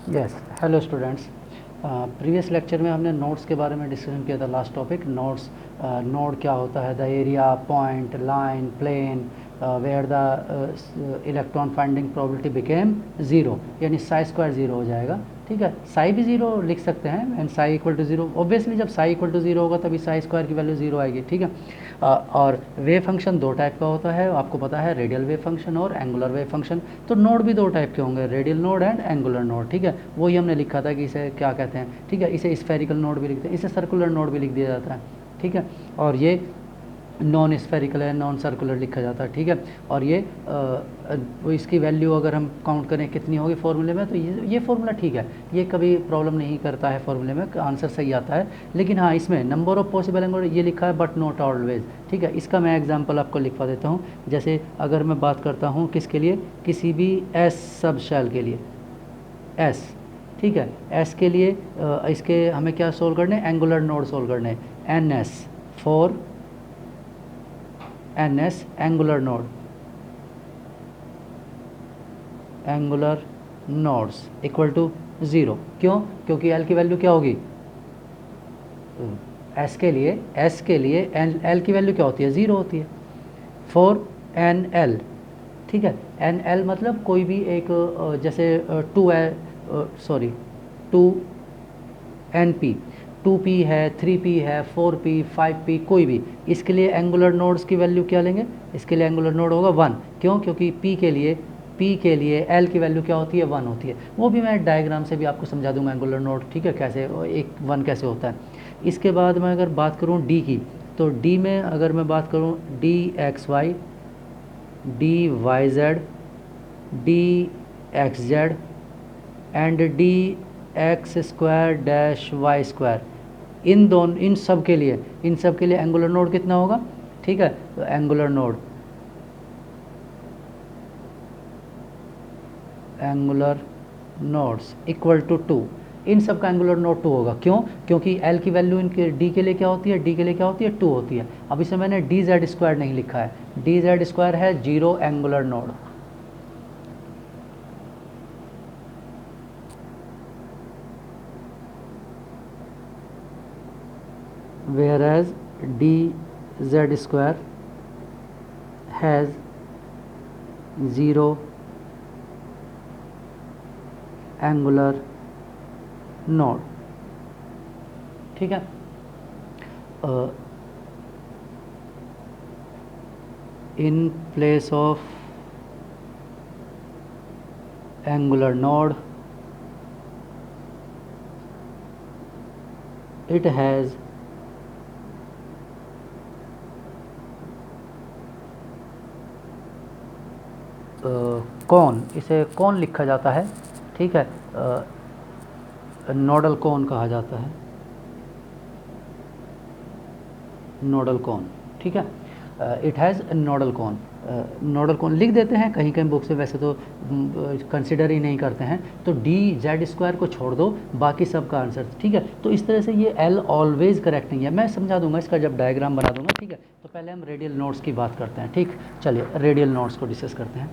Yes, hello students. Previous lecture में हमने nodes के बारे में डिस्कशन किया था। Last topic nodes. नोड क्या होता है, the area, point, line, plane, where the electron finding probability became zero, यानी साई स्क्वायर ज़ीरो हो जाएगा। ठीक है, साई भी ज़ीरो लिख सकते हैं, and psi equal to zero. Obviously जब साई इक्वल टू ज़ीरो होगा तभी साई स्क्वायर की वैल्यू ज़ीरो आएगी। ठीक है, और वेव फंक्शन दो टाइप का होता है, आपको पता है, रेडियल वेव फंक्शन और एंगुलर वेव फंक्शन। तो नोड भी दो टाइप के होंगे, radial node and angular node. ठीक है, वही हमने लिखा था कि इसे क्या कहते हैं। ठीक है, इसे स्फेरिकल नोड भी लिखते हैं, इसे सर्कुलर नोड भी लिख दिया जाता है। ठीक है, और ये नॉन स्फेरिकल है, नॉन सर्कुलर लिखा जाता है। ठीक है, और ये इसकी वैल्यू अगर हम काउंट करें कितनी होगी फॉर्मूले में, तो ये फॉर्मूला ठीक है, ये कभी प्रॉब्लम नहीं करता है, फॉर्मूले में आंसर सही आता है। लेकिन हाँ, इसमें नंबर ऑफ पॉसिबल एंगल ये लिखा है, बट नॉट ऑलवेज। ठीक है, इसका मैं एग्जांपल आपको लिखवा देता हूँ। जैसे अगर मैं बात करता हूँ किसके लिए, किसी भी एस सब शेल के लिए, एस। ठीक है, एस के लिए इसके हमें क्या सोल्व करने, एंगुलर नोड सोल्व करने, n s for n s angular node, angular nodes equal to zero. क्यों? क्योंकि एल की वैल्यू क्या होगी, एस के लिए एल की वैल्यू क्या होती है, ज़ीरो होती है, फॉर एन एल। ठीक है, एन एल मतलब कोई भी एक जैसे टू है, sorry, two n p, two p है, थ्री पी है, फोर पी, फाइव पी, कोई भी, इसके लिए एंगुलर नोड्स की वैल्यू क्या लेंगे, इसके लिए एंगुलर नोड होगा वन। क्यों? क्योंकि पी के लिए एल की वैल्यू क्या होती है, वन होती है। वो भी मैं डायग्राम से भी आपको समझा दूंगा एंगुलर नोड। ठीक है, कैसे एक वन कैसे होता है। इसके बाद मैं अगर बात करूँ डी की, तो डी में अगर मैं बात करूँ d x y, d y z, d x z and d x square dash y square, इन सब के लिए एंगुलर नोड कितना होगा। ठीक है, तो angular nodes equal to two, इन सब का एंगुलर नोड टू होगा। क्यों? क्योंकि एल की वैल्यू इनके डी के लिए क्या होती है, डी के लिए क्या होती है, टू होती है। अब इसे मैंने डी जेड स्क्वायर नहीं लिखा है, डी जेड स्क्वायर है zero angular node, whereas dz square has zero angular node। ठीक है, in place of angular node it has कौन, इसे कौन लिखा जाता है। ठीक है, नोडल कौन कहा जाता है, नोडल कौन। ठीक है, इट हैज़ नोडल कौन, नोडल कौन लिख देते हैं कहीं कहीं बुक से, वैसे तो कंसिडर ही नहीं करते हैं। तो डी जेड स्क्वायर को छोड़ दो, बाकी सब का आंसर। ठीक है, तो इस तरह से ये एल ऑलवेज करेक्ट नहीं है, मैं समझा दूंगा इसका जब डायग्राम बना दूंगा। ठीक है, तो पहले हम रेडियल नोड्स की बात करते हैं। ठीक, चलिए रेडियल नोड्स को डिस्कस करते हैं।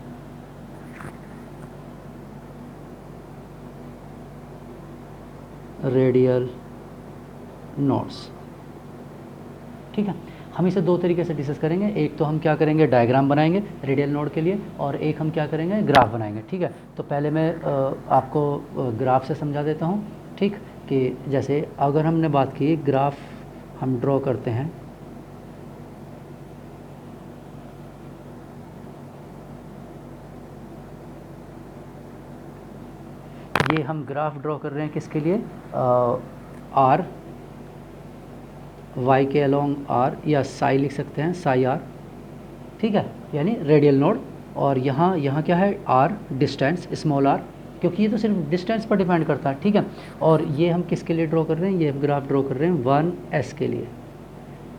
रेडियल नोड्स, ठीक है, हम इसे दो तरीके से डिस्कस करेंगे। एक तो हम क्या करेंगे, डायग्राम बनाएंगे रेडियल नोड के लिए, और एक हम क्या करेंगे, ग्राफ बनाएंगे। ठीक है, तो पहले मैं आपको ग्राफ से समझा देता हूँ। ठीक, कि जैसे अगर हमने बात की ग्राफ हम ड्रॉ करते हैं, ये हम ग्राफ ड्रॉ कर रहे हैं किसके लिए, आर, वाई के अलोंग आर, या साई लिख सकते हैं, साई आर। ठीक है, यानी रेडियल नोड। और यहाँ क्या है, आर डिस्टेंस, स्मॉल आर, क्योंकि ये तो सिर्फ डिस्टेंस पर डिपेंड करता है। ठीक है, और ये हम किसके लिए ड्रॉ कर रहे हैं, ये ग्राफ ड्रॉ कर रहे हैं वन एस के लिए।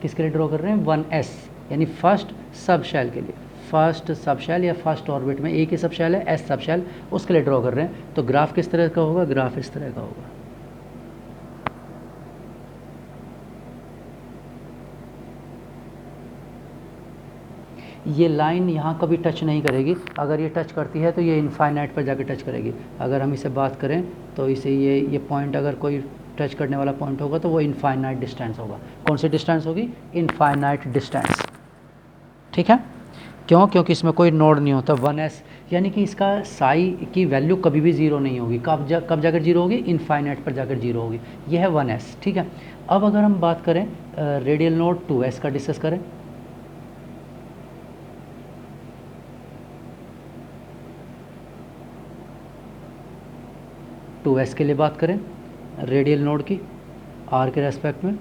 किसके लिए ड्रॉ कर रहे हैं, वन एस, यानी फर्स्ट सब शेल के लिए, फर्स्ट सब शेल या फर्स्ट ऑर्बिट में एक ही सब शेल है, एस सब शेल, उसके लिए ड्रॉ कर रहे हैं। तो ग्राफ किस तरह का होगा, ग्राफ इस तरह का होगा। ये लाइन यहाँ कभी टच नहीं करेगी, अगर ये टच करती है तो ये इनफाइनाइट पर जाकर टच करेगी। अगर हम इसे बात करें तो इसे ये पॉइंट अगर कोई टच करने वाला पॉइंट होगा तो वो इनफाइनाइट डिस्टेंस होगा। कौन सी डिस्टेंस होगी? Infinite distance. ठीक है, क्यों? क्योंकि इसमें कोई नोड नहीं होता। 1s यानी कि इसका साई की वैल्यू कभी भी ज़ीरो नहीं होगी। कब जाकर जीरो होगी? इनफाइनाइट पर जाकर जीरो होगी। यह है 1s। ठीक है, अब अगर हम बात करें रेडियल नोड 2s का डिस्कस करें, टू एस के लिए बात करें रेडियल नोड की आर के रेस्पेक्ट में।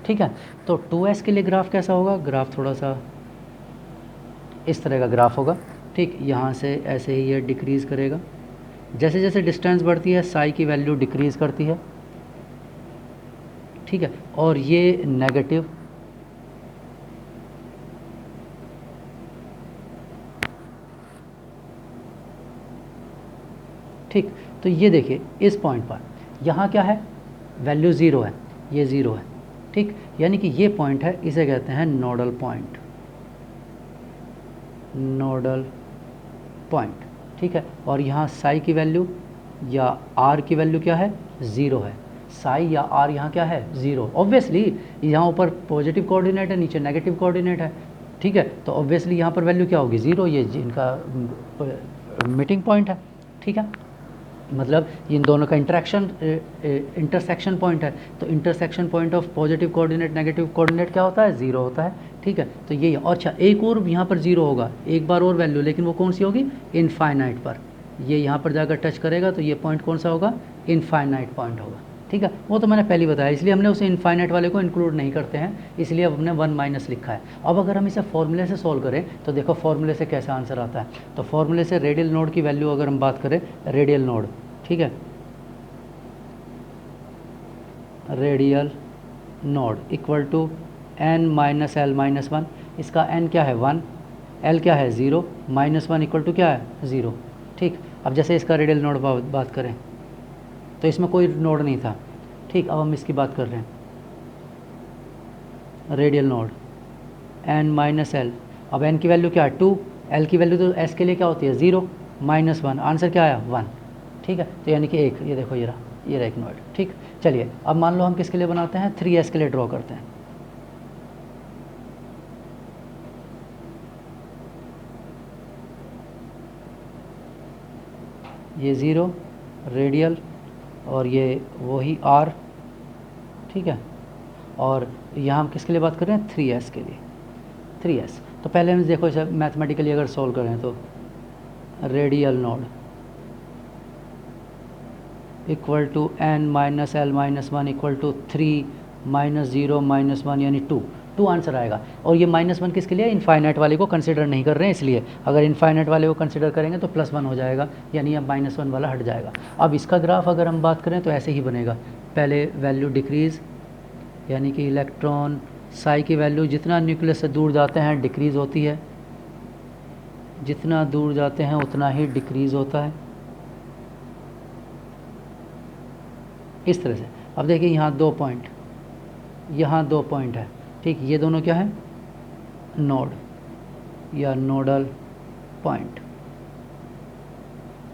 ठीक है, तो 2s के लिए ग्राफ कैसा होगा? ग्राफ थोड़ा सा इस तरह का ग्राफ होगा। ठीक, यहाँ से ऐसे ही ये डिक्रीज़ करेगा, जैसे जैसे डिस्टेंस बढ़ती है साई की वैल्यू डिक्रीज़ करती है। ठीक है, और ये नेगेटिव ठीक, तो ये देखिए इस पॉइंट पर यहाँ क्या है? वैल्यू ज़ीरो है, ये ज़ीरो है। ठीक, यानी कि ये पॉइंट है, इसे कहते हैं नोडल पॉइंट। Nodal point. ठीक है, और यहाँ साई की वैल्यू या आर की वैल्यू क्या है? ज़ीरो है। साई या आर यहाँ क्या है? ज़ीरो। ऑब्वियसली यहाँ ऊपर पॉजिटिव कोऑर्डिनेट है, नीचे नेगेटिव कोऑर्डिनेट है। ठीक है, तो ऑब्वियसली यहाँ पर वैल्यू क्या होगी? ज़ीरो। ये इनका मीटिंग पॉइंट है। ठीक है, मतलब इन दोनों का इंटरसेक्शन पॉइंट है। तो intersection point of positive coordinate negative coordinate क्या होता है? ज़ीरो होता है। ठीक है, तो ये और अच्छा एक और यहाँ पर ज़ीरो होगा, एक बार और वैल्यू, लेकिन वो कौन सी होगी? इनफाइनाइट पर। ये यहाँ पर जाकर टच करेगा तो ये पॉइंट कौन सा होगा? इनफाइनाइट पॉइंट होगा। ठीक है, वो तो मैंने पहले बताया, इसलिए हमने उसे इनफाइनाइट वाले को इंक्लूड नहीं करते हैं, इसलिए अब हमने 1 माइनस लिखा है। अब अगर हम इसे फॉर्मूले से सॉल्व करें तो देखो फॉर्मूले से कैसा आंसर आता है। तो फॉर्मूले से रेडियल नोड की वैल्यू अगर हम बात करें, रेडियल नोड, ठीक है, radial node equal to n minus l minus one. इसका n क्या है? 1, l क्या है? 0, -1 इक्वल टू क्या है? 0। ठीक, अब जैसे इसका रेडियल नोड बात करें तो इसमें कोई नोड नहीं था। ठीक, अब हम इसकी बात कर रहे हैं radial node n minus L. अब n की वैल्यू क्या है? 2, l की वैल्यू तो s के लिए क्या होती है? 0, -1, आंसर क्या आया? 1। ठीक है, तो यानी कि एक, ये देखो ये रहा एक नोड। ठीक, चलिए अब मान लो हम किसके लिए बनाते हैं? 3s के लिए ड्रॉ करते हैं। ये 0 रेडियल और ये वही r। ठीक है, और यहाँ हम किसके लिए बात कर रहे हैं? 3s के लिए। 3s, तो पहले हम देखो इसे मैथमेटिकली अगर सोल्व करें तो radial node equal to n minus l minus one equal to 3 -0 -1 यानी 2 आंसर आएगा। और ये -1 किसके लिए? इनफाइनाइट वाले को कंसिडर नहीं कर रहे हैं, इसलिए अगर इनफाइनाइट वाले को कंसिडर करेंगे तो +1 हो जाएगा, यानी अब -1 वाला हट जाएगा। अब इसका ग्राफ अगर हम बात करें तो ऐसे ही बनेगा, पहले वैल्यू डिक्रीज़, यानी कि इलेक्ट्रॉन साई की वैल्यू जितना न्यूक्लियस से दूर जाते हैं डिक्रीज़ होती है, जितना दूर जाते हैं उतना ही डिक्रीज़ होता है, इस तरह से। अब देखिए यहाँ 2 पॉइंट, यहाँ 2 पॉइंट है। ठीक, ये दोनों क्या है? नोड या नोडल पॉइंट।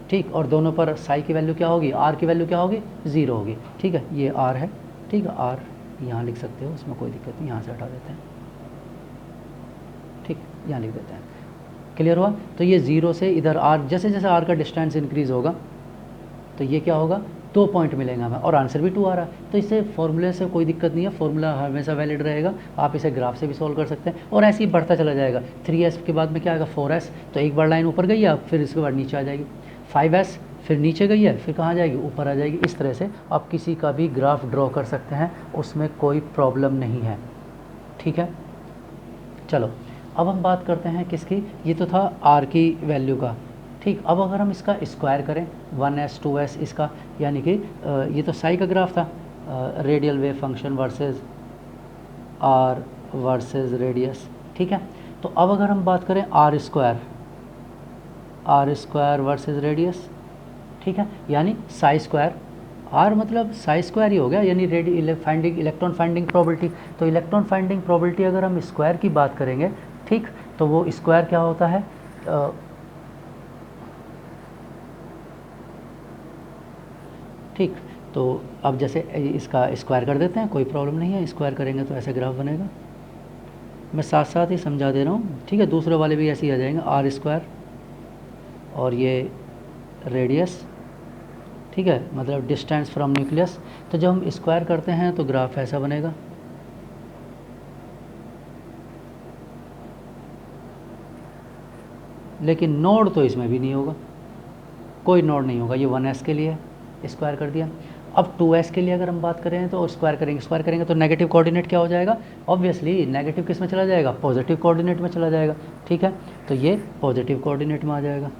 ठीक, और दोनों पर साई की वैल्यू क्या होगी? आर की वैल्यू क्या होगी? 0 होगी। ठीक है, ये आर है। ठीक है, आर यहाँ लिख सकते हो, उसमें कोई दिक्कत नहीं, यहाँ से हटा देते हैं। ठीक, यहाँ लिख देते हैं। क्लियर हुआ? तो ये 0 से इधर आर, जैसे जैसे आर का डिस्टेंस इंक्रीज़ होगा तो ये क्या होगा? 2 पॉइंट मिलेंगे हमें, और आंसर भी 2 आ रहा है। तो इससे फॉर्मूले से कोई दिक्कत नहीं है, फॉर्मूला हमेशा वैलिड रहेगा। आप इसे ग्राफ से भी सॉल्व कर सकते हैं, और ऐसे ही बढ़ता चला जाएगा। 3s के बाद में क्या आएगा? 4s, तो एक बार लाइन ऊपर गई है, फिर इसके बाद नीचे आ जाएगी। 5s फिर नीचे गई है, फिर कहाँ जाएगी? ऊपर आ जाएगी। इस तरह से आप किसी का भी ग्राफ ड्रॉ कर सकते हैं, उसमें कोई प्रॉब्लम नहीं है। ठीक है, चलो अब हम बात करते हैं किसकी? ये तो था आर की वैल्यू का। ठीक, अब अगर हम इसका स्क्वायर करें 1s 2s इसका, यानी कि ये तो साई का ग्राफ था, radial wave function versus R versus radius. ठीक है, तो अब अगर हम बात करें आर स्क्वायर वर्सेस रेडियस, ठीक है, यानी साई स्क्वायर, आर मतलब साई स्क्वायर ही हो गया, यानी इलेक्ट्रॉन फाइंडिंग प्रोबेबिलिटी। तो इलेक्ट्रॉन फाइंडिंग प्रोबेबिलिटी अगर हम स्क्वायर की बात करेंगे, ठीक, तो वो स्क्वायर क्या होता है, ठीक। तो अब जैसे इसका स्क्वायर कर देते हैं, कोई प्रॉब्लम नहीं है, स्क्वायर करेंगे तो ऐसा ग्राफ बनेगा। मैं साथ साथ ही समझा दे रहा हूँ, ठीक है। दूसरे वाले भी ऐसे ही आ जाएंगे, आर स्क्वायर और ये रेडियस, ठीक है, मतलब डिस्टेंस फ्रॉम न्यूक्लियस। तो जब हम स्क्वायर करते हैं तो ग्राफ ऐसा बनेगा। लेकिन नोड तो इसमें भी नहीं होगा, कोई नोड नहीं होगा। ये 1s के लिए स्क्वायर कर दिया। अब 2s के लिए अगर हम बात करें तो स्क्वायर करेंगे तो नेगेटिव कोऑर्डिनेट क्या हो जाएगा, ऑब्वियसली नेगेटिव किस में चला जाएगा, पॉजिटिव कोऑर्डिनेट में चला जाएगा, ठीक है। तो ये पॉजिटिव कोऑर्डिनेट में आ जाएगा।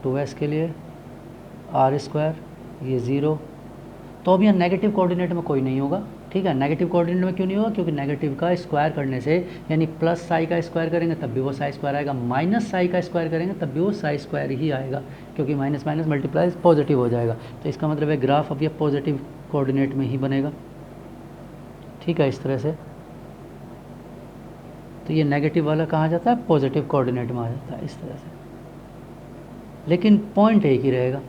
टू एस के लिए आर स्क्वायर, ये ज़ीरो। तो अब यहाँ नेगेटिव कोऑर्डिनेट में कोई नहीं होगा, ठीक है। नेगेटिव कोऑर्डिनेट में क्यों नहीं होगा, क्योंकि नेगेटिव का स्क्वायर करने से, यानी प्लस साई का स्क्वायर करेंगे तब भी वो साई स्क्वायर आएगा, माइनस साई का स्क्वायर करेंगे तब भी वो साई स्क्वायर ही आएगा, क्योंकि माइनस माइनस मल्टीप्लाई पॉजिटिव हो जाएगा। तो इसका मतलब है ग्राफ अब ये पॉजिटिव कोऑर्डिनेट में ही बनेगा, ठीक है, इस तरह से। तो ये नेगेटिव वाला कहाँ जाता है, पॉजिटिव कोऑर्डिनेट में आ जाता है, इस तरह से। लेकिन पॉइंट एक ही रहेगा,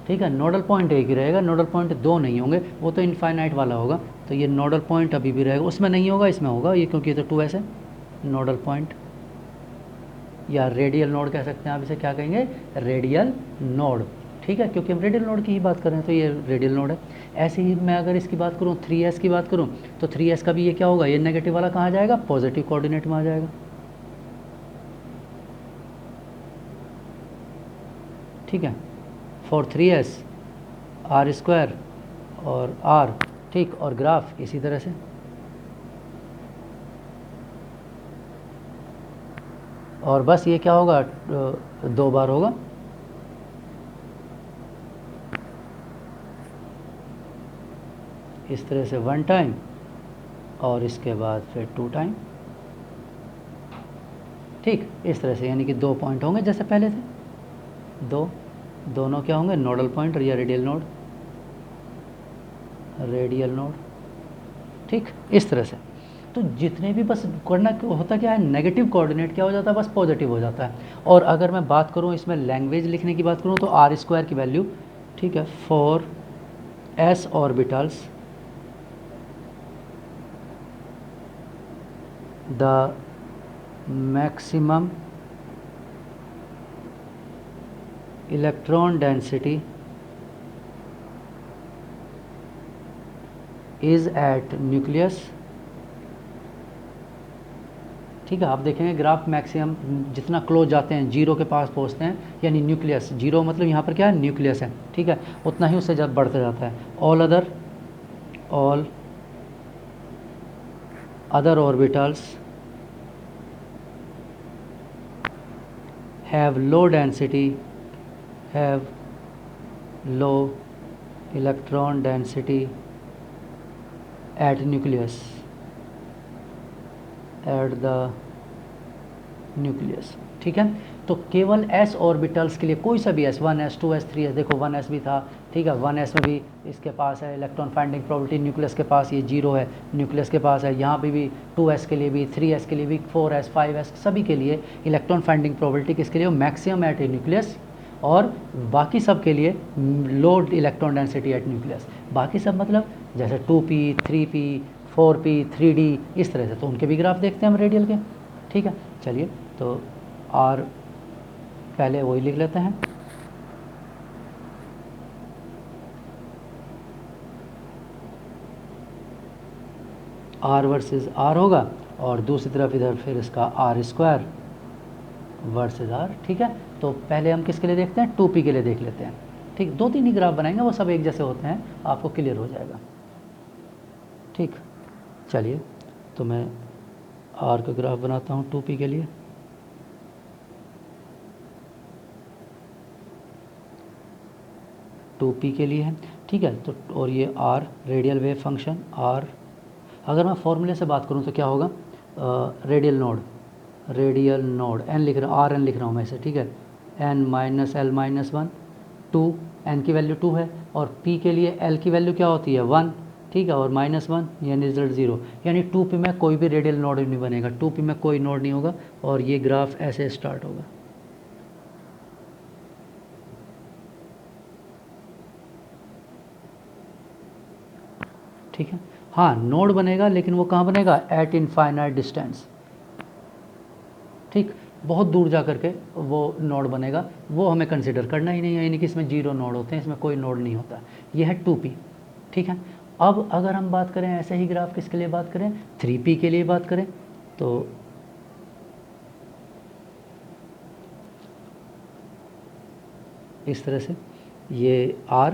ठीक है, नोडल पॉइंट एक ही रहेगा, नोडल पॉइंट दो नहीं होंगे, वो तो इनफाइनाइट वाला होगा। तो ये नोडल पॉइंट अभी भी रहेगा, उसमें नहीं होगा, इसमें होगा ये, क्योंकि ये तो 2s है। नोडल पॉइंट या रेडियल नोड कह सकते हैं आप इसे, क्या कहेंगे, रेडियल नोड, ठीक है, क्योंकि हम रेडियल नोड की ही बात कर रहे हैं, तो ये रेडियल नोड है। ऐसे ही मैं अगर इसकी बात करूँ, 3s की बात करूँ, तो 3s का भी ये क्या होगा, ये नेगेटिव वाला कहाँ जाएगा, पॉजिटिव कोऑर्डिनेट में आ जाएगा, ठीक है। फॉर 3s आर स्क्वायर और आर, ठीक, और ग्राफ इसी तरह से। और बस ये क्या होगा, दो बार होगा, इस तरह से 1 टाइम और इसके बाद फिर 2 टाइम, ठीक, इस तरह से, यानी कि 2 पॉइंट होंगे जैसे पहले थे, दोनों क्या होंगे, नोडल पॉइंट और या रेडियल नोड, ठीक, इस तरह से। तो जितने भी बस करना होता क्या है, नेगेटिव कोऑर्डिनेट क्या हो जाता है, बस पॉजिटिव हो जाता है। और अगर मैं बात करूँ इसमें लैंग्वेज लिखने की बात करूँ, तो आर स्क्वायर की वैल्यू, ठीक है, for s orbitals the maximum electron density is at nucleus, ठीक है। आप देखेंगे ग्राफ मैक्सिमम जितना क्लोज जाते हैं, जीरो के पास पहुंचते हैं, यानी न्यूक्लियस, जीरो मतलब यहाँ पर क्या है, न्यूक्लियस है, ठीक है, उतना ही उससे जब बढ़ते जाता है। All other orbitals have low electron density at the nucleus, ठीक है। तो केवल s ऑर्बिटल्स के लिए, कोई सा भी s, 1s 2s 3s, देखो 1s भी था, ठीक है, 1s में भी इसके पास है इलेक्ट्रॉन फाइंडिंग प्रोबेबिलिटी, न्यूक्लियस के पास ये 0 है, न्यूक्लियस के पास है, यहाँ पे भी 2s के लिए भी, 3s के लिए भी, 4s 5s सभी के लिए इलेक्ट्रॉन फाइंडिंग प्रोबेबिलिटी किसके लिए, मैक्सिमम एट ए न्यूक्लियस, और बाकी सब के लिए low electron density at nucleus. बाकी सब मतलब जैसे 2p 3p 4p 3d, इस तरह से। तो उनके भी ग्राफ देखते हैं हम रेडियल के, ठीक है। चलिए, तो आर पहले वही लिख लेते हैं, आर वर्सेस आर होगा, और दूसरी तरफ इधर फिर इसका आर स्क्वायर वर्सेस आर, ठीक है। तो पहले हम किसके लिए देखते हैं, 2p के लिए देख लेते हैं, ठीक। 2-3 ही ग्राफ बनाएंगे, वो सब एक जैसे होते हैं, आपको क्लियर हो जाएगा, ठीक। चलिए, तो मैं आर का ग्राफ बनाता हूँ 2p के लिए। टू पी के लिए है, ठीक है। तो और ये R radial wave function R, अगर मैं फॉर्मूले से बात करूँ तो क्या होगा, रेडियल नोड एन लिख रहा हूँ, आर एन लिख रहा हूँ मैं इसे, ठीक है, n minus l minus 1 to n की वैल्यू 2 है, और p के लिए l की वैल्यू क्या होती है 1, ठीक है, और -1 यानी रिजल्ट 0, यानी 2p में कोई भी रेडियल नोड नहीं बनेगा, 2p में कोई नोड नहीं होगा, और ये ग्राफ ऐसे स्टार्ट होगा। ठीक है, हाँ नोड बनेगा, लेकिन वो कहाँ बनेगा, एट इनफाइनाइट डिस्टेंस, ठीक, बहुत दूर जा करके वो नोड बनेगा, वो हमें कंसिडर करना ही नहीं है, यानी कि इसमें 0 नोड होते हैं, इसमें कोई नोड नहीं होता। ये है 2p, ठीक है। अब अगर हम बात करें ऐसे ही ग्राफ किसके लिए बात करें, 3p के लिए बात करें, तो इस तरह से ये r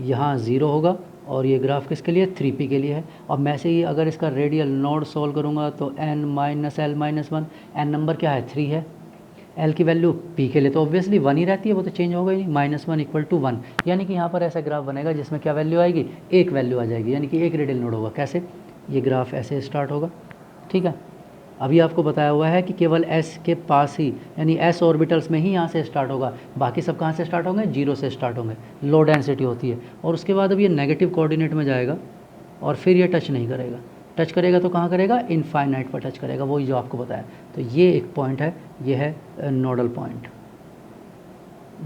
यहाँ 0 होगा, और ये ग्राफ किसके लिए, 3p के लिए है। और मैं से ही अगर इसका रेडियल नोड सॉल्व करूँगा तो n minus l minus 1, n number क्या है 3 है, l की वैल्यू p के लिए तो ऑब्वियसली 1 ही रहती है, वो तो चेंज होगा ही नहीं, -1 = 1, यानी कि यहाँ पर ऐसा ग्राफ बनेगा जिसमें क्या वैल्यू आएगी, एक वैल्यू आ जाएगी, यानी कि एक रेडियल नोड होगा। कैसे, ये ग्राफ ऐसे स्टार्ट होगा, ठीक है। अभी आपको बताया हुआ है कि केवल s के पास ही, यानी s ऑर्बिटल्स में ही यहाँ से स्टार्ट होगा, बाकी सब कहाँ से स्टार्ट होंगे, 0 से स्टार्ट होंगे, लो डेंसिटी होती है। और उसके बाद अब ये नेगेटिव कोऑर्डिनेट में जाएगा, और फिर ये टच नहीं करेगा, टच करेगा तो कहाँ करेगा, इनफाइनाइट पर टच करेगा, वही जो आपको बताया। तो ये एक पॉइंट है, ये है नोडल पॉइंट,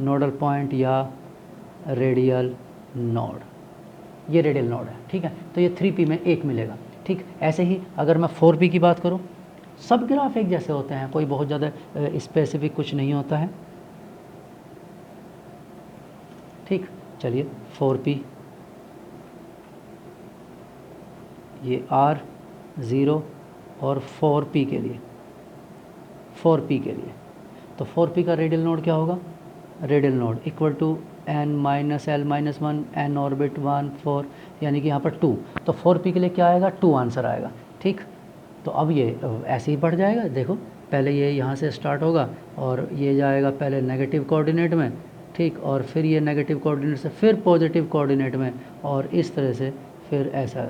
नोडल पॉइंट या रेडियल नोड, ये रेडियल नोड है, ठीक है। तो ये 3p में एक मिलेगा, ठीक। ऐसे ही अगर मैं 4p की बात करूँ, सब ग्राफ एक जैसे होते हैं, कोई बहुत ज़्यादा स्पेसिफिक कुछ नहीं होता है, ठीक। चलिए 4p, ये r 0 और 4p के लिए, 4p के लिए, तो 4p का रेडियल नोड क्या होगा, radial node equal to n minus l minus 1 n orbit 1 4, यानी कि यहाँ पर 2, तो 4p के लिए क्या आएगा, 2 आंसर आएगा, ठीक। तो अब ये ऐसे ही बढ़ जाएगा, देखो पहले ये यहाँ से स्टार्ट होगा, और ये जाएगा पहले नेगेटिव कोऑर्डिनेट में, ठीक, और फिर ये नेगेटिव कोऑर्डिनेट से फिर पॉजिटिव कोऑर्डिनेट में, और इस तरह से फिर ऐसा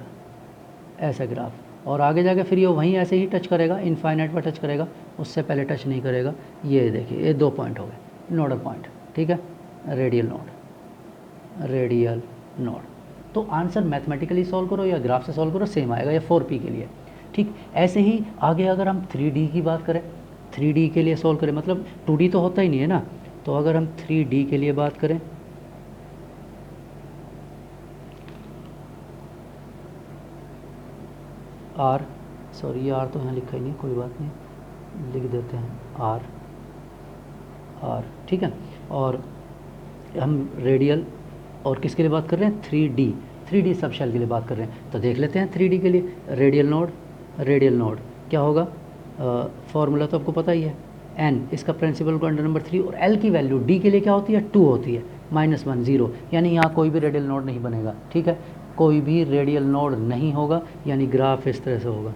ऐसा ग्राफ, और आगे जाके फिर ये वहीं ऐसे ही टच करेगा, इनफाइनाइट पर टच करेगा, उससे पहले टच नहीं करेगा। ये देखिए ये 2 पॉइंट हो गए नोडल पॉइंट, ठीक है, रेडियल नोड, रेडियल नोड। तो आंसर मैथमेटिकली सॉल्व करो या ग्राफ से सॉल्व करो, सेम आएगा, या 4p के लिए, ठीक। ऐसे ही आगे अगर हम 3D की बात करें, 3D के लिए सॉल्व करें, मतलब 2D तो होता ही नहीं है ना, तो अगर हम 3D के लिए बात करें, R, सॉरी R तो यहाँ लिखा ही नहीं, कोई बात नहीं, लिख देते हैं R, ठीक है। और हम रेडियल और किसके लिए बात कर रहे हैं, 3D सब शेल के लिए बात कर रहे हैं। तो देख लेते हैं 3D के लिए रेडियल नोड क्या होगा, फॉर्मूला तो आपको पता ही है, n इसका प्रिंसिपल क्वांटम नंबर 3, और l की वैल्यू d के लिए क्या होती है, 2 होती है, -1 0, यानी यहाँ कोई भी रेडियल नोड नहीं बनेगा, ठीक है, कोई भी रेडियल नोड नहीं होगा, यानी ग्राफ इस तरह से होगा,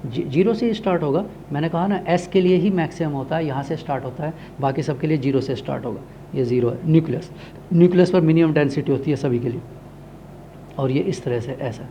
0 से स्टार्ट होगा। मैंने कहा ना s के लिए ही मैक्सिमम होता है, यहाँ से स्टार्ट होता है, बाकी सब के लिए 0 से स्टार्ट होगा। ये 0 है, न्यूक्लियस पर मिनिमम डेंसिटी होती है सभी के लिए, और ये इस तरह से ऐसा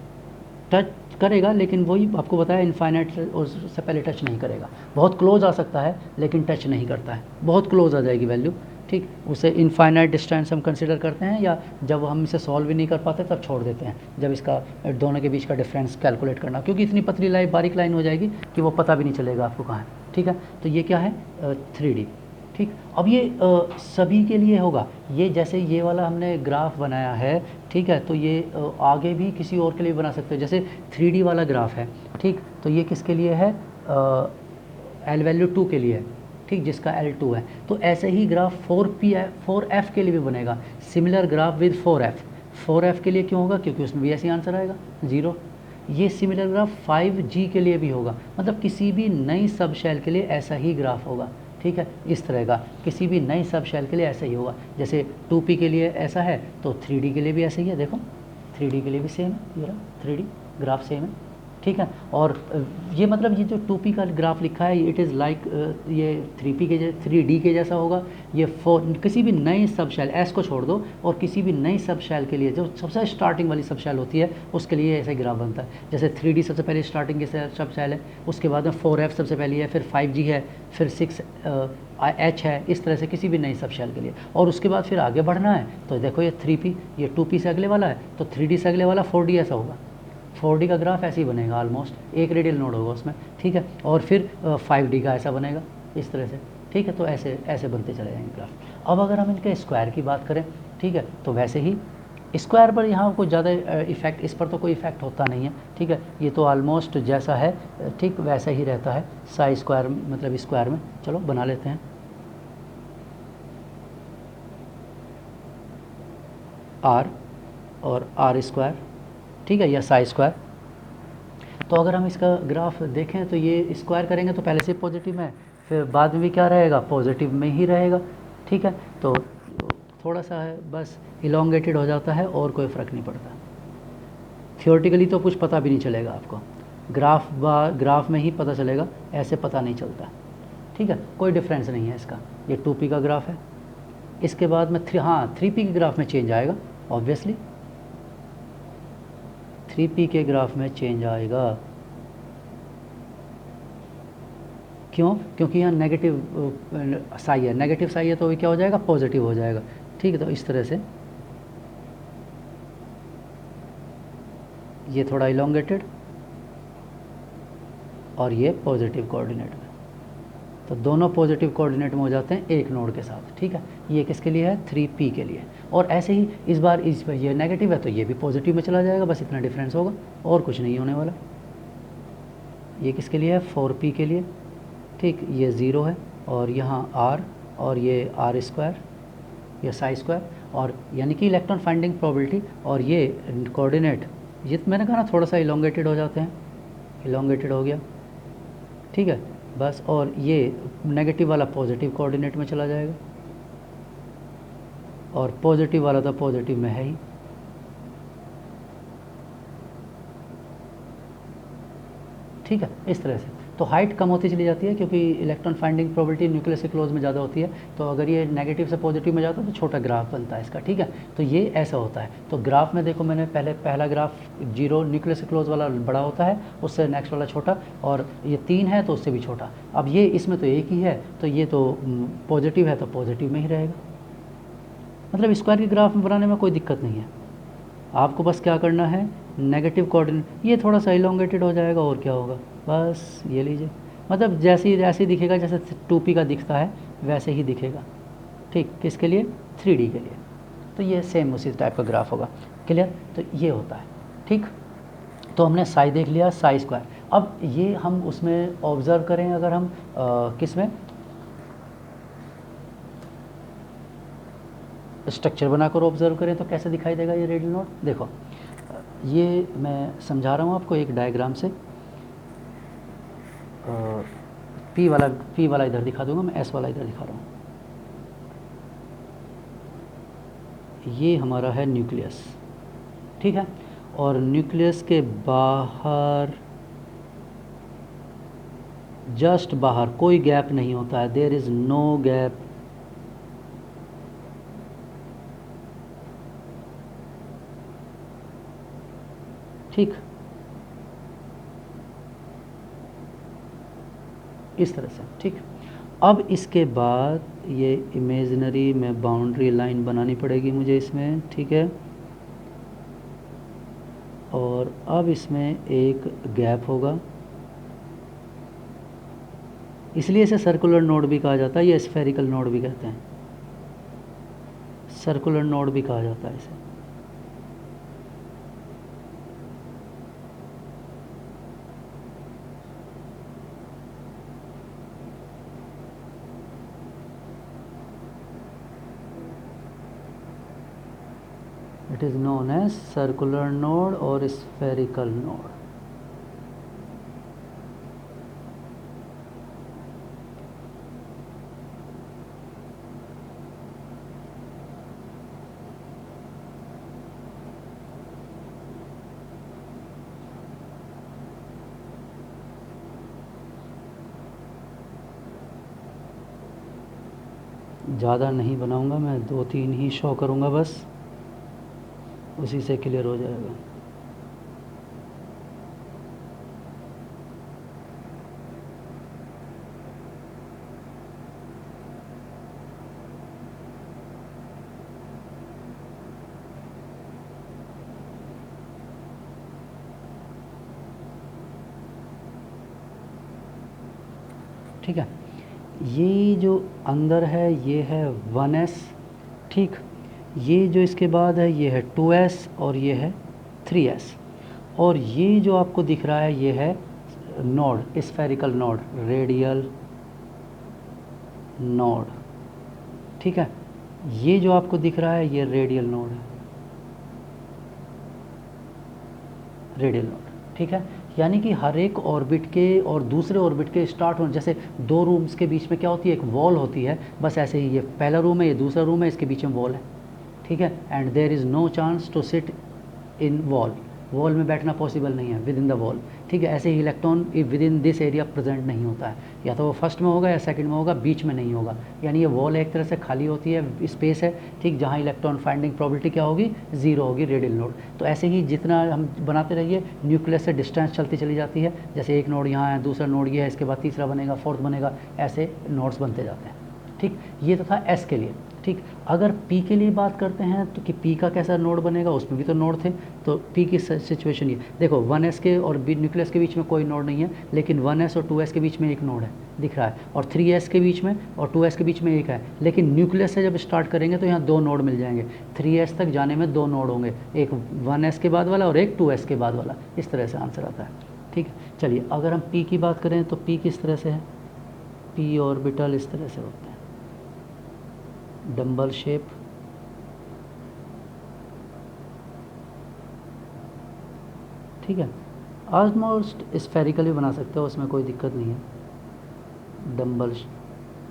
टच करेगा, लेकिन वही आपको बताया इनफाइनाइट उससे पहले टच नहीं करेगा, बहुत क्लोज आ सकता है लेकिन टच नहीं करता है, बहुत क्लोज आ जाएगी वैल्यू, ठीक। उसे इनफाइनाइट डिस्टेंस हम कंसिडर करते हैं, या जब हम इसे सॉल्व ही नहीं कर पाते तब छोड़ देते हैं, जब इसका दोनों के बीच का डिफरेंस कैलकुलेट करना, क्योंकि इतनी पतली लाइन बारीक लाइन हो जाएगी कि वो पता भी नहीं चलेगा आपको कहाँ है, ठीक है। तो ये क्या है 3D, ठीक। अब ये सभी के लिए होगा, ये जैसे ये वाला हमने ग्राफ बनाया है, ठीक है, तो ये आगे भी किसी और के लिए बना सकते हो, जैसे 3D वाला ग्राफ है, ठीक, तो ये किसके लिए है, l वैल्यू 2 के लिए है, ठीक, जिसका L2 है। तो ऐसे ही ग्राफ 4F के लिए भी बनेगा, सिमिलर ग्राफ विद 4F के लिए क्यों होगा, क्योंकि उसमें भी ऐसे आंसर आएगा 0। ये सिमिलर ग्राफ 5G के लिए भी होगा, मतलब किसी भी नई सब शेल के लिए ऐसा ही ग्राफ होगा, ठीक है, इस तरह का किसी भी नई सब शेल के लिए ऐसा ही होगा। जैसे 2p के लिए ऐसा है तो 3D के लिए भी ऐसा ही है, देखो 3D के लिए भी सेम है, ये रहा 3D ग्राफ सेम है, ठीक है। और ये मतलब ये जो 2p का ग्राफ लिखा है इट इज़ लाइक ये 3p के 3d के जैसा होगा। ये किसी भी नए सब शेल, एस को छोड़ दो, और किसी भी नई सब शेल के लिए जो सबसे स्टार्टिंग वाली सब शेल होती है उसके लिए ऐसे ग्राफ बनता है। जैसे 3d सबसे पहले स्टार्टिंग की सब शेल है, उसके बाद में 4f सबसे पहली है, फिर 5g है, फिर 6h है, इस तरह से किसी भी नई सब शेल के लिए। और उसके बाद फिर आगे बढ़ना है तो देखो ये 3p, ये 2p से अगले वाला है, तो 3d से अगले वाला 4d ऐसा होगा। 4d का ग्राफ ऐसे ही बनेगा, ऑलमोस्ट एक रेडियल नोड होगा उसमें, ठीक है। और फिर 5d का ऐसा बनेगा इस तरह से, ठीक है। तो ऐसे ऐसे बनते चले जाएंगे ग्राफ। अब अगर हम इनके स्क्वायर की बात करें, ठीक है, तो वैसे ही स्क्वायर पर यहाँ कोई ज़्यादा इफेक्ट, इस पर तो कोई इफेक्ट होता नहीं है, ठीक है। ये तो ऑलमोस्ट जैसा है ठीक वैसा ही रहता है साई स्क्वायर, मतलब स्क्वायर में। चलो बना लेते हैं r और r स्क्वायर, ठीक है, या साई स्क्वायर। तो अगर हम इसका ग्राफ देखें तो ये स्क्वायर करेंगे तो पहले से पॉजिटिव में है, फिर बाद में भी क्या रहेगा, पॉजिटिव में ही रहेगा, ठीक है। तो थोड़ा सा है बस इलोंगेटेड हो जाता है और कोई फ़र्क नहीं पड़ता। थियोरेटिकली तो कुछ पता भी नहीं चलेगा आपको, ग्राफ में ही पता चलेगा, ऐसे पता नहीं चलता, ठीक है। कोई डिफरेंस नहीं है इसका। ये 2p का ग्राफ है, इसके बाद में 3p के ग्राफ में चेंज आएगा ऑब्वियसली, 3p के ग्राफ में चेंज आएगा। क्यों? क्योंकि यहाँ नेगेटिव साई है, नेगेटिव साई है तो ये क्या हो जाएगा, पॉजिटिव हो जाएगा, ठीक है। तो इस तरह से ये थोड़ा इलोंगेटेड और ये पॉजिटिव कोऑर्डिनेट में, तो दोनों पॉजिटिव कोऑर्डिनेट में हो जाते हैं एक नोड के साथ, ठीक है। ये किसके लिए है, 3p के लिए। और ऐसे ही इस बार ये नेगेटिव है तो ये भी पॉजिटिव में चला जाएगा, बस इतना डिफरेंस होगा और कुछ नहीं होने वाला। ये किसके लिए है, 4p के लिए, ठीक। ये 0 है और यहाँ r और ये r स्क्वायर या साई स्क्वायर, और यानी कि इलेक्ट्रॉन फाइंडिंग प्रोबेबिलिटी। और ये कोऑर्डिनेट, ये तो मैंने कहा ना थोड़ा सा इलोंगेटेड हो जाते हैं, इलोंगेटेड हो गया, ठीक है बस। और ये नेगेटिव वाला पॉजिटिव कोऑर्डिनेट में चला जाएगा और पॉजिटिव वाला तो पॉजिटिव में है ही, ठीक है। इस तरह से तो हाइट कम होती चली जाती है क्योंकि इलेक्ट्रॉन फाइंडिंग प्रोबेबिलिटी न्यूक्लियस के क्लोज में ज़्यादा होती है। तो अगर ये नेगेटिव से पॉजिटिव में जाता है तो छोटा ग्राफ बनता है इसका, ठीक है। तो ये ऐसा होता है। तो ग्राफ में देखो मैंने पहला ग्राफ 0 न्यूक्लियस के क्लोज वाला बड़ा होता है, उससे नेक्स्ट वाला छोटा, और ये 3 है तो उससे भी छोटा। अब ये इसमें तो एक ही है तो ये तो पॉजिटिव है तो पॉजिटिव में ही रहेगा। मतलब स्क्वायर के ग्राफ में बनाने में कोई दिक्कत नहीं है, आपको बस क्या करना है, नेगेटिव कोऑर्डिनेट, ये थोड़ा सा इलोंगेटेड हो जाएगा और क्या होगा, बस ये लीजिए। मतलब जैसे ही दिखेगा, जैसे 2p का दिखता है वैसे ही दिखेगा, ठीक। किसके लिए, 3d के लिए। तो ये सेम उसी टाइप का ग्राफ होगा, क्लियर। तो ये होता है, ठीक। तो हमने साई देख लिया, साई स्क्वायर। अब ये हम उसमें ऑब्ज़र्व करें, अगर हम किस में स्ट्रक्चर बनाकर ऑब्जर्व करें तो कैसे दिखाई देगा ये रेडियल नोड। देखो ये मैं समझा रहा हूँ आपको एक डायग्राम से। पी वाला इधर दिखा दूंगा मैं, एस वाला इधर दिखा रहा हूँ। ये हमारा है न्यूक्लियस, ठीक है। और न्यूक्लियस के बाहर, जस्ट बाहर कोई गैप नहीं होता है, देयर इज़ नो गैप, ठीक। इस तरह से, ठीक। अब इसके बाद ये इमेजिनरी में बाउंड्री लाइन बनानी पड़ेगी मुझे इसमें, ठीक है। और अब इसमें एक गैप होगा, इसलिए इसे सर्कुलर नोड भी कहा जाता है, या स्फेरिकल नोड भी कहते हैं, सर्कुलर नोड भी कहा जाता है इसे। It is known as circular node or spherical node. ज़्यादा नहीं बनाऊंगा मैं, 2-3 ही शो करूंगा बस, उसी से क्लियर हो जाएगा। ठीक है, ये जो अंदर है ये है 1s, ठीक। ये जो इसके बाद है ये है 2s और ये है 3s, और ये जो आपको दिख रहा है ये है node, spherical node, radial node, ठीक है। ये जो आपको दिख रहा है ये रेडियल नोड है, रेडियल नोड, ठीक है। यानी कि हर एक ऑर्बिट के और दूसरे ऑर्बिट के स्टार्ट होने, जैसे दो रूम्स के बीच में क्या होती है, एक वॉल होती है, बस ऐसे ही ये पहला रूम है, ये दूसरा रूम है, इसके बीच में वॉल है, ठीक है। And there is no chance to sit in wall, wall में बैठना पॉसिबल नहीं है, विद इन द वॉल, ठीक है। ऐसे ही electron with in this area present नहीं होता है, या तो वो फर्स्ट में होगा या सेकंड में होगा, बीच में नहीं होगा। यानी ये वॉल एक तरह से खाली होती है, स्पेस है, ठीक, जहाँ इलेक्ट्रॉन फाइंडिंग प्रोबेबिलिटी क्या होगी, ज़ीरो होगी, रेडियल नोड। तो ऐसे ही जितना हम बनाते रहिए, न्यूक्लियस से डिस्टेंस चलती चली जाती है, जैसे एक नोड यहाँ है, दूसरा नोड ये है, इसके बाद तीसरा बनेगा, फोर्थ बनेगा, ऐसे नोड्स बनते जाते हैं, ठीक। ये तो था एस के लिए, ठीक। अगर पी के लिए बात करते हैं तो कि पी का कैसा नोड बनेगा, उसमें भी तो नोड थे, तो पी की सिचुएशन ये देखो, 1s के और न्यूक्लियस के बीच में कोई नोड नहीं है, लेकिन 1s और 2s के बीच में एक नोड है, दिख रहा है, और 3s के बीच में और 2s के बीच में एक है, लेकिन न्यूक्लियस से जब स्टार्ट करेंगे तो यहाँ दो नोड मिल जाएंगे, 3s तक जाने में दो नोड होंगे, एक 1s के बाद वाला और एक 2s के बाद वाला, इस तरह से आंसर आता है, ठीक। चलिए अगर हम पी की बात करें तो पी किस तरह से है, पी ऑर्बिटल इस तरह से होते हैं, डंबल शेप, ठीक है। ऑलमोस्ट स्फेरिकली बना सकते हो, उसमें कोई दिक्कत नहीं है, डंबल,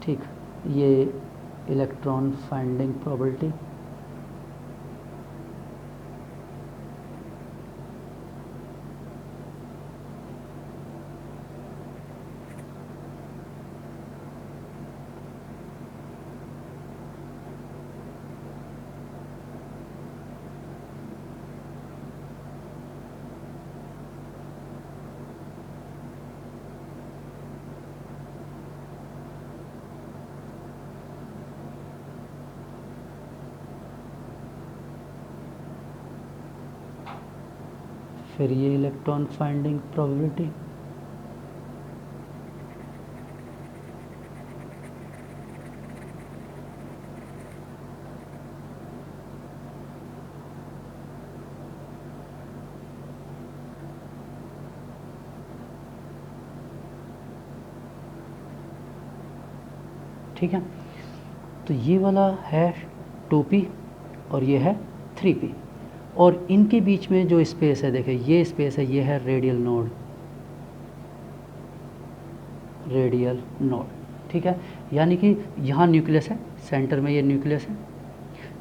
ठीक। ये इलेक्ट्रॉन फाइंडिंग प्रोबेबिलिटी, फिर ये इलेक्ट्रॉन फाइंडिंग प्रोबेबिलिटी, ठीक है। तो ये वाला है 2p और ये है 3p, और इनके बीच में जो स्पेस है, देखिए ये स्पेस है, ये है रेडियल नोड, रेडियल नोड, ठीक है। यानी कि यहाँ न्यूक्लियस है, सेंटर में ये न्यूक्लियस है,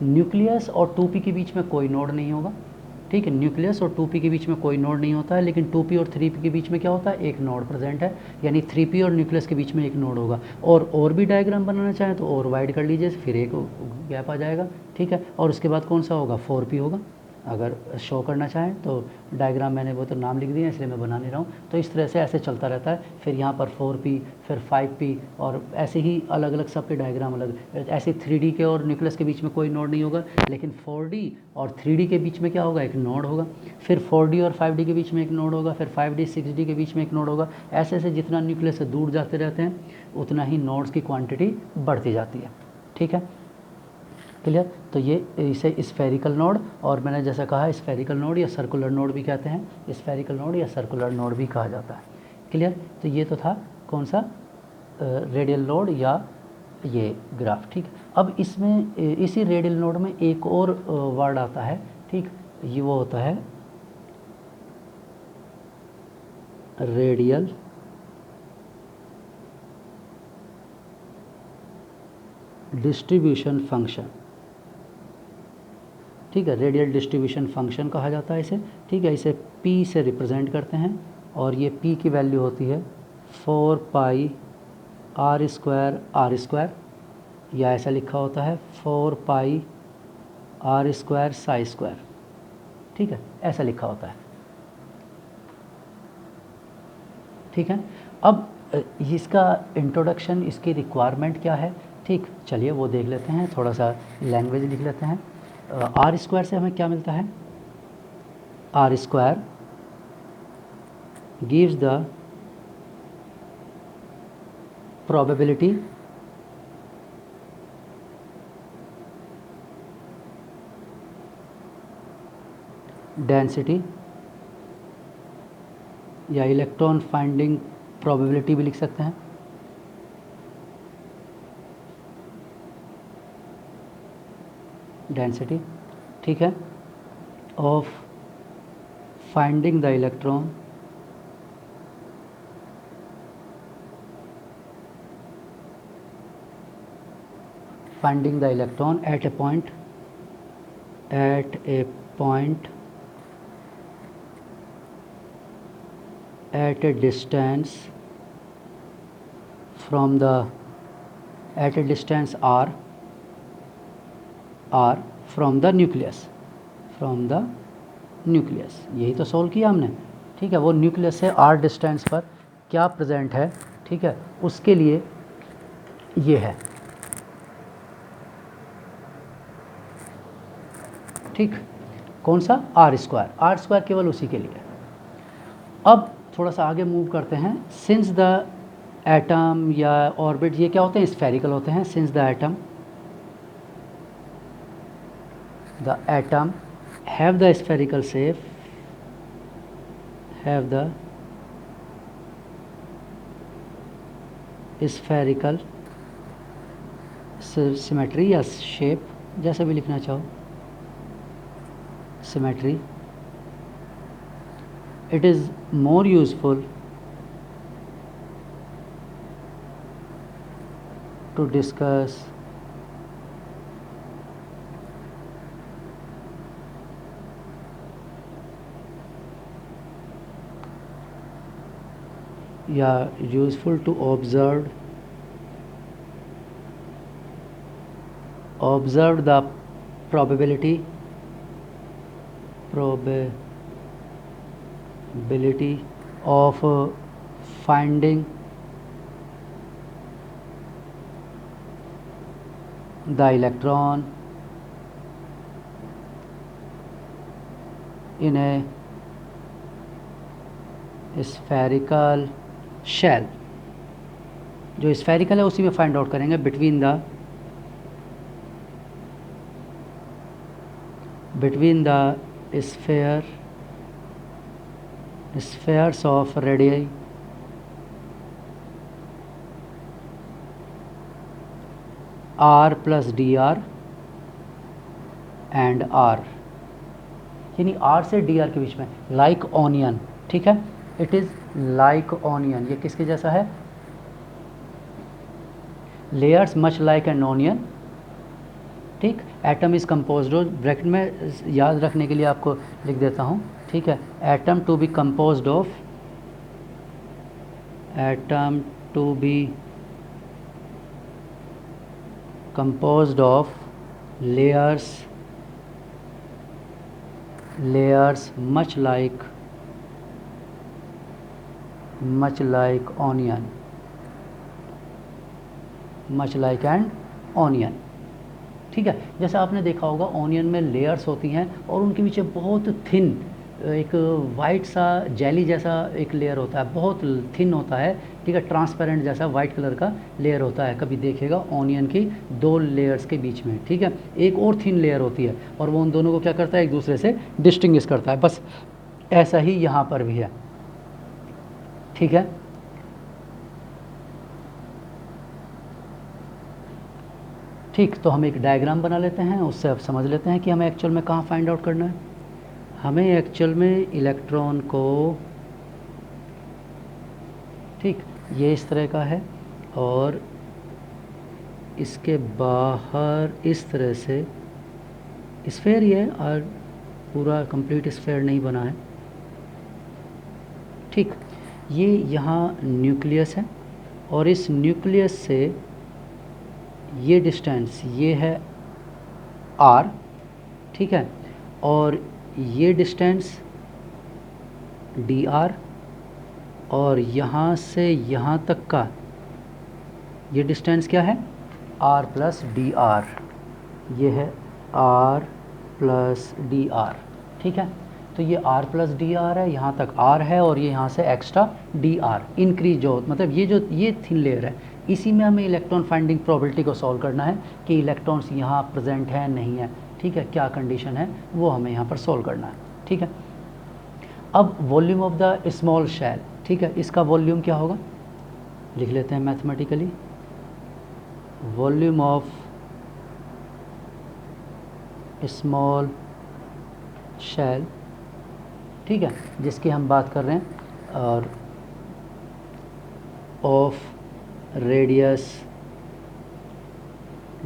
न्यूक्लियस और 2p के बीच में कोई नोड नहीं होगा, ठीक है। न्यूक्लियस और 2p के बीच में कोई नोड नहीं होता है, लेकिन 2p और 3p के बीच में क्या होता है, एक नोड प्रेजेंट है, यानी 3p और न्यूक्लियस के बीच में एक नोड होगा। और भी डायग्राम बनाना चाहें तो और वाइड कर लीजिए, फिर एक गैप आ जाएगा, ठीक है। और उसके बाद कौन सा होगा, 4p होगा। अगर शो करना चाहें तो डायग्राम, मैंने वो तो नाम लिख दिया इसलिए मैं बना नहीं रहा हूँ, तो इस तरह से ऐसे चलता रहता है, फिर यहाँ पर 4p, फिर 5p, और ऐसे ही अलग अलग सबके डायग्राम अलग। ऐसे 3D के और न्यूक्लियस के बीच में कोई नोड नहीं होगा, लेकिन 4D और 3D के बीच में क्या होगा, एक नोड होगा, फिर 4D और 5D के बीच में एक नोड होगा, फिर 5D 6D के बीच में एक नोड होगा। ऐसे ऐसे जितना न्यूक्लियस से दूर जाते रहते हैं उतना ही नोड्स की क्वान्टिटी बढ़ती जाती है, ठीक है, क्लियर। तो ये इसे स्फेरिकल नोड, और मैंने जैसा कहा स्फेरिकल नोड या सर्कुलर नोड भी कहते हैं, स्फेरिकल नोड या सर्कुलर नोड भी कहा जाता है, क्लियर। तो ये तो था कौन सा, रेडियल नोड या ये ग्राफ, ठीक। अब इसमें इसी रेडियल नोड में एक और वर्ड आता है, ठीक, ये वो होता है रेडियल डिस्ट्रीब्यूशन फंक्शन, ठीक है। रेडियल डिस्ट्रीब्यूशन फंक्शन कहा जाता है इसे, ठीक है। इसे p से रिप्रेजेंट करते हैं, और ये p की वैल्यू होती है 4 पाई r स्क्वायर, या ऐसा लिखा होता है 4 पाई आर स्क्वायर साई स्क्वायर, ठीक है, ऐसा लिखा होता है, ठीक है। अब इसका इंट्रोडक्शन, इसकी रिक्वायरमेंट क्या है, ठीक, चलिए वो देख लेते हैं, थोड़ा सा लैंग्वेज लिख लेते हैं। आर स्क्वायर से हमें क्या मिलता है, R square gives the probability density या इलेक्ट्रॉन फाइंडिंग प्रोबेबिलिटी भी लिख सकते हैं, डेंसिटी, ठीक है, of finding the electron finding the electron at a point at a distance from the at a distance r from the nucleus, यही तो solve किया हमने, ठीक है। वो न्यूक्लियस से r डिस्टेंस पर क्या प्रेजेंट है, ठीक है, उसके लिए ये है, ठीक, कौन सा, आर स्क्वायर केवल उसी के लिए। अब थोड़ा सा आगे मूव करते हैं। सिंस द एटम या ऑर्बिट, ये क्या होते हैं, स्फेरिकल होते हैं। Since the atom have the spherical shape, have the spherical symmetry या शेप, जैसे भी लिखना चाहो, symmetry, it is more useful to discuss useful to observe the probability of finding the electron in a spherical shell, जो spherical है उसी में find out करेंगे, between the spheres of radii r plus dr and r, यानी r से dr के बीच में, like onion, ठीक है, इट इज़ लाइक ऑनियन, ये किसके जैसा है, layers much like an onion, ठीक। एटम इज़ कंपोज्ड, ब्रैकेट में याद रखने के लिए आपको लिख देता हूँ, ठीक है। Atom to be composed of layers much like an onion, ठीक है। जैसे आपने देखा होगा ऑनियन में लेयर्स होती हैं और उनके पीछे बहुत थिन एक वाइट सा जेली जैसा एक लेयर होता है, बहुत थिन होता है, ठीक है, ट्रांसपेरेंट जैसा वाइट कलर का लेयर होता है, कभी देखिएगा ऑनियन की दो लेयर्स के बीच में, ठीक है, एक और थिन लेयर होती है और वो उन दोनों को क्या करता है, एक दूसरे से डिस्टिंग्विश करता है। बस ऐसा ही यहाँ पर भी है, ठीक है। ठीक, तो हम एक डायग्राम बना लेते हैं, उससे अब समझ लेते हैं कि हमें एक्चुअल में कहाँ फाइंड आउट करना है। हमें एक्चुअल में इलेक्ट्रॉन को, ठीक, ये इस तरह का है और इसके बाहर इस तरह से स्फेयर ही है और पूरा कंप्लीट स्फेयर नहीं बना है, ठीक। ये यहाँ न्यूक्लियस है और इस न्यूक्लियस से ये डिस्टेंस ये है r, ठीक है, और ये डिस्टेंस dr, और यहाँ से यहाँ तक का ये डिस्टेंस क्या है r प्लस डी आर, ये है r प्लस डी आर, ठीक है। तो ये r प्लस डी आर है, यहाँ तक r है, और ये यहाँ से एक्स्ट्रा डी आर इंक्रीज जो मतलब ये थिन लेयर है, इसी में हमें इलेक्ट्रॉन फाइंडिंग प्रोबेबिलिटी को सॉल्व करना है कि इलेक्ट्रॉन्स यहाँ प्रेजेंट है नहीं है, ठीक है, क्या कंडीशन है वो हमें यहाँ पर सॉल्व करना है, ठीक है। अब volume of the small shell, ठीक है, इसका वॉल्यूम क्या होगा, लिख लेते हैं mathematically, volume of small shell, ठीक है, जिसकी हम बात कर रहे हैं, और ऑफ रेडियस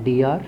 डी आर